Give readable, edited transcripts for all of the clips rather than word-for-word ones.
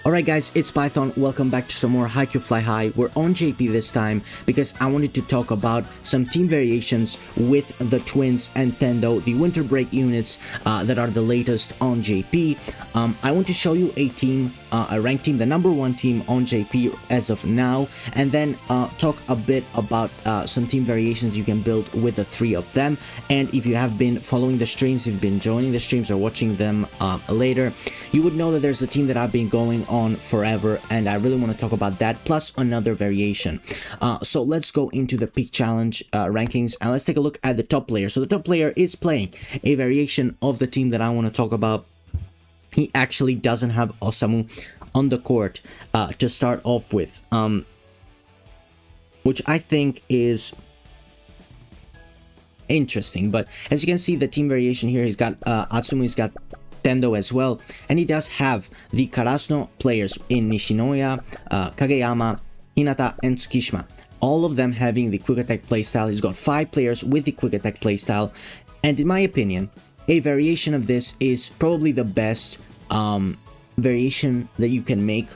Alright guys, it's Python. Welcome back to some more Haikyu Fly High. We're on JP this time because I wanted to talk about some team variations with the Twins and Tendo, the winter break units that are the latest on JP. I want to show you a team, a ranked team, the #1 team on JP as of now, and then talk a bit about some team variations you can build with the three of them. And if you have been following the streams, if you've been joining the streams or watching them later, you would know that there's a team that I've been going on forever, and I really want to talk about that plus another variation. So let's go into the peak challenge rankings and let's take a look at the top player. So the top player is playing a variation of the team that I want to talk about. He actually doesn't have Osamu on the court to start off with, which I think is interesting. But as you can see, the team variation here, he's got Atsumu, he's got Tendo as well, and he does have the Karasuno players in Nishinoya, Kageyama, Hinata, and Tsukishima, all of them having the quick attack playstyle. He's got 5 players with the quick attack playstyle, and in my opinion, a variation of this is probably the best variation that you can make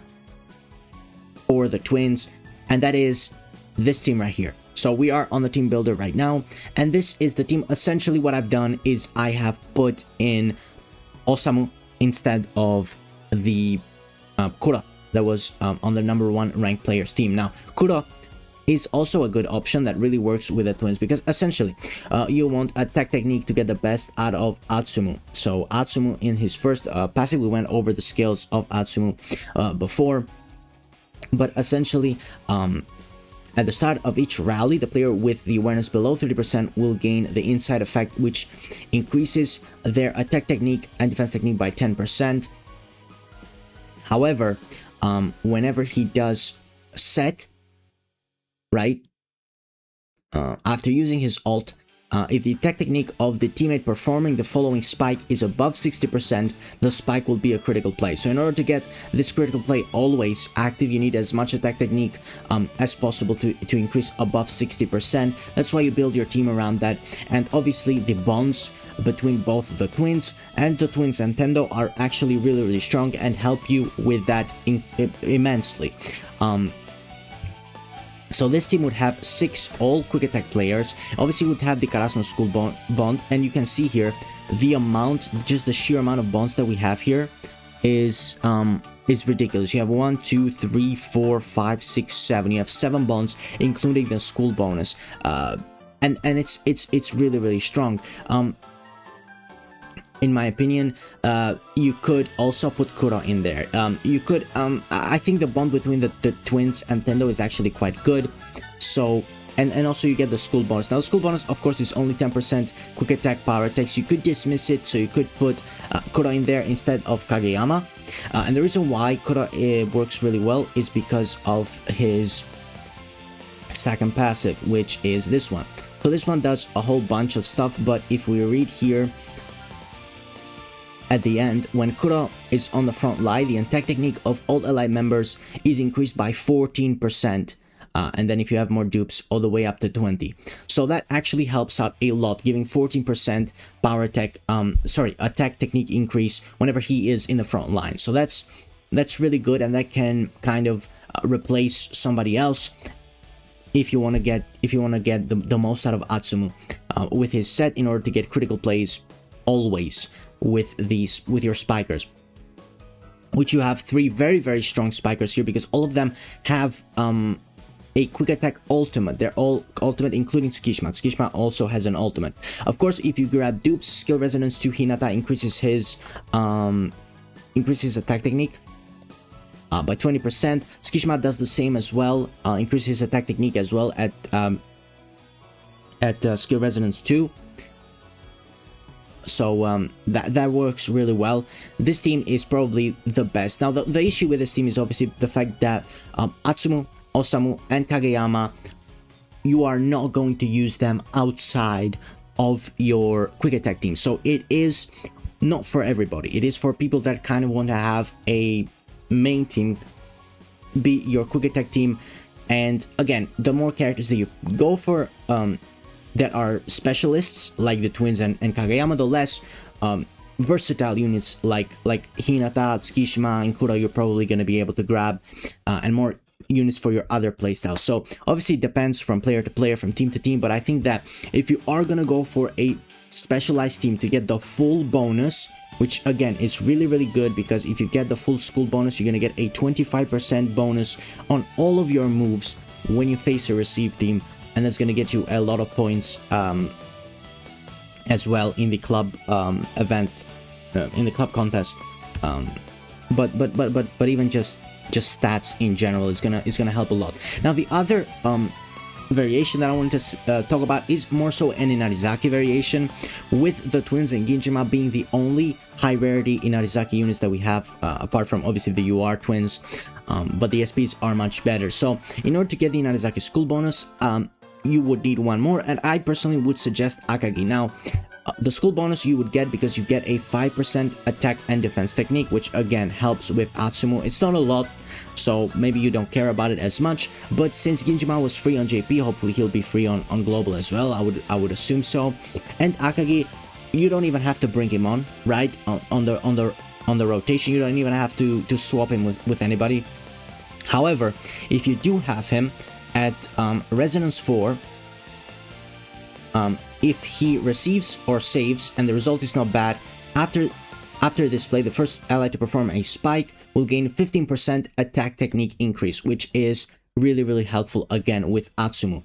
for the Twins, and that is this team right here. So we are on the team builder right now, and this is the team. Essentially what I've done is I have put in Osamu instead of the Kura that was on the #1 ranked players team. Now, Kura is also a good option that really works with the Twins because essentially you want attack technique to get the best out of Atsumu. So Atsumu in his first passive, we went over the skills of Atsumu before, but essentially at the start of each rally, the player with the awareness below 30% will gain the inside effect, which increases their attack technique and defense technique by 10%. However, whenever he does set, right, after using his ult, if the attack technique of the teammate performing the following spike is above 60%, the spike will be a critical play. So in order to get this critical play always active, you need as much attack technique as possible to increase above 60%. That's why you build your team around that. And obviously the bonds between both the Twins and Tendo are actually really strong and help you with that immensely. So this team would have 6 all quick attack players. Obviously would have the Karasuno school bond, and you can see here the amount, just the sheer amount of bonds that we have here is ridiculous. You have 1, 2, 3, 4, 5, 6, 7. You have 7 bonds, including the school bonus, and it's really strong. In my opinion, you could also put Kura in there. You could, I think the bond between the Twins and Tendo is actually quite good. So, and also you get the school bonus. Now, the school bonus, of course, is only 10% quick attack power attacks. You could dismiss it, so you could put Kura in there instead of Kageyama. And the reason why Kura works really well is because of his second passive, which is this one. So this one does a whole bunch of stuff, but if we read here, at the end, when Kura is on the front line, the attack technique of all allied members is increased by 14%. And then if you have more dupes, all the way up to 20. So that actually helps out a lot, giving 14% power attack, attack technique increase whenever he is in the front line. So that's really good, and that can kind of replace somebody else if you want to get the most out of Atsumu with his set in order to get critical plays always with your spikers, which you have 3 very strong spikers here because all of them have a quick attack ultimate. They're all ultimate, including Tsukishima. Tsukishima also has an ultimate. Of course, if you grab dupes, skill resonance to Hinata increases his attack technique by 20%. Tsukishima does the same as well, increases his attack technique as well at skill resonance 2. So that works really well. This team is probably the best. Now the issue with this team is obviously the fact that Atsumu, Osamu, and Kageyama, you are not going to use them outside of your quick attack team. So it is not for everybody. It is for people that kind of want to have a main team be your quick attack team. And again, the more characters that you go for that are specialists like the Twins and Kageyama, the less versatile units like Hinata, Tsukishima, and Kuro you're probably going to be able to grab, and more units for your other playstyles. So obviously it depends from player to player, from team to team, but I think that if you are going to go for a specialized team to get the full bonus, which again is really good, because if you get the full school bonus, you're going to get a 25% bonus on all of your moves when you face a receive team, and that's going to get you a lot of points as well in the club event, in the club contest. But even just stats in general is gonna help a lot. Now the other variation that I wanted to talk about is more so an Inarizaki variation, with the twins and Ginjima being the only high rarity Inarizaki units that we have, apart from obviously the UR twins, but the SPs are much better. So in order to get the Inarizaki school bonus, you would need one more, and I personally would suggest Akagi. Now the school bonus you would get because you get a 5% attack and defense technique, which again helps with Atsumu. It's not a lot, so maybe you don't care about it as much, but since Ginjima was free on JP, hopefully he'll be free on global as well. I would assume so. And Akagi, you don't even have to bring him on, right? On the rotation, you don't even have to swap him with anybody. However, if you do have him at Resonance 4, if he receives or saves and the result is not bad, after display, the first ally to perform a spike will gain 15% attack technique increase, which is really helpful again with Atsumu.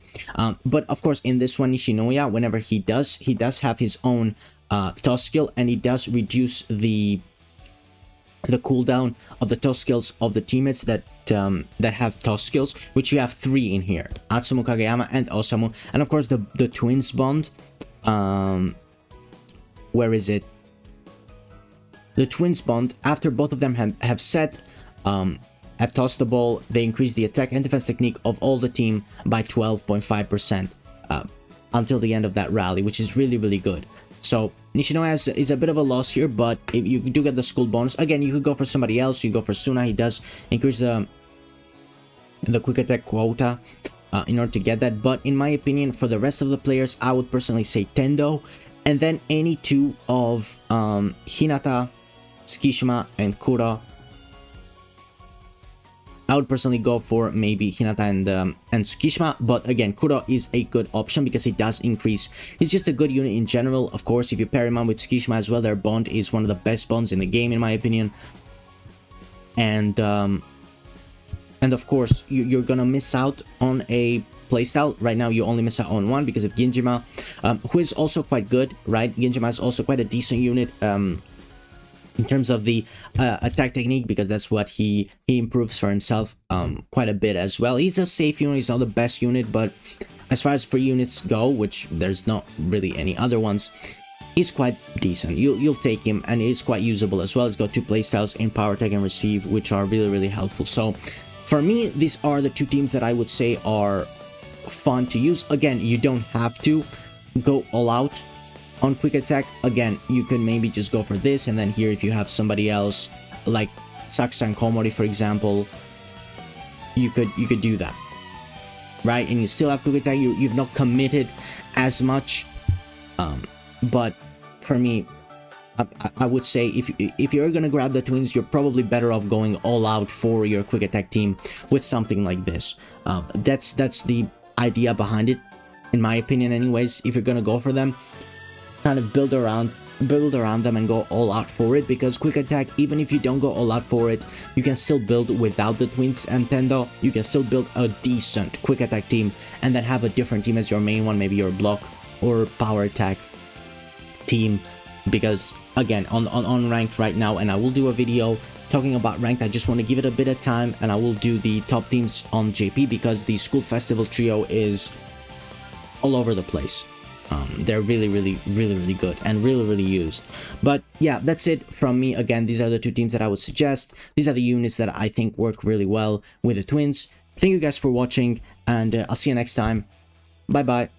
But of course in this one, Nishinoya, whenever he does have his own toss skill, and he does reduce the cooldown of the toss skills of the teammates that have toss skills, which you have 3 in here: Atsumu, Kageyama, and Osamu. And of course the twins bond, where is it? The twins bond, after both of them have set, have tossed the ball, they increase the attack and defense technique of all the team by 12.5% until the end of that rally, which is really good. So Nishinoya is a bit of a loss here, but if you do get the school bonus, again, you could go for somebody else. You go for Suna. He does increase the quick attack quota in order to get that. But in my opinion, for the rest of the players, I would personally say Tendo, and then any two of Hinata, Tsukishima, and Kuro. I would personally go for maybe Hinata and Tsukishima, but again, Kuro is a good option because it does increase. He's just a good unit in general. Of course, if you pair him on with Tsukishima as well, their bond is one of the best bonds in the game, in my opinion. And of course, you're gonna miss out on a playstyle. Right now, you only miss out on one because of Ginjima, who is also quite good, right? Ginjima is also quite a decent unit. In terms of the attack technique, because that's what he improves for himself quite a bit as well. He's a safe unit, he's not the best unit, but as far as free units go, which there's not really any other ones, he's quite decent. You'll take him, and he's quite usable as well. He's got 2 playstyles in power attack and receive, which are really helpful. So for me, these are the 2 teams that I would say are fun to use. Again, you don't have to go all out on quick attack. Again, you can maybe just go for this, and then here if you have somebody else like Sakusa and Komori, for example, you could do that, right? And you still have quick attack. You've not committed as much, but for me, I would say if you're gonna grab the twins, you're probably better off going all out for your quick attack team with something like this. That's the idea behind it, in my opinion anyways. If you're gonna go for them, kind of build around them and go all out for it, because quick attack, even if you don't go all out for it, you can still build without the twins and Tendo. You can still build a decent quick attack team and then have a different team as your main one, maybe your block or power attack team. Because again, on ranked right now, and I will do a video talking about ranked, I just want to give it a bit of time, and I will do the top teams on JP because the school festival trio is all over the place. They're really good and really used. But yeah, that's it from me. Again, these are the 2 teams that I would suggest. These are the units that I think work really well with the twins. Thank you guys for watching, and I'll see you next time. Bye bye.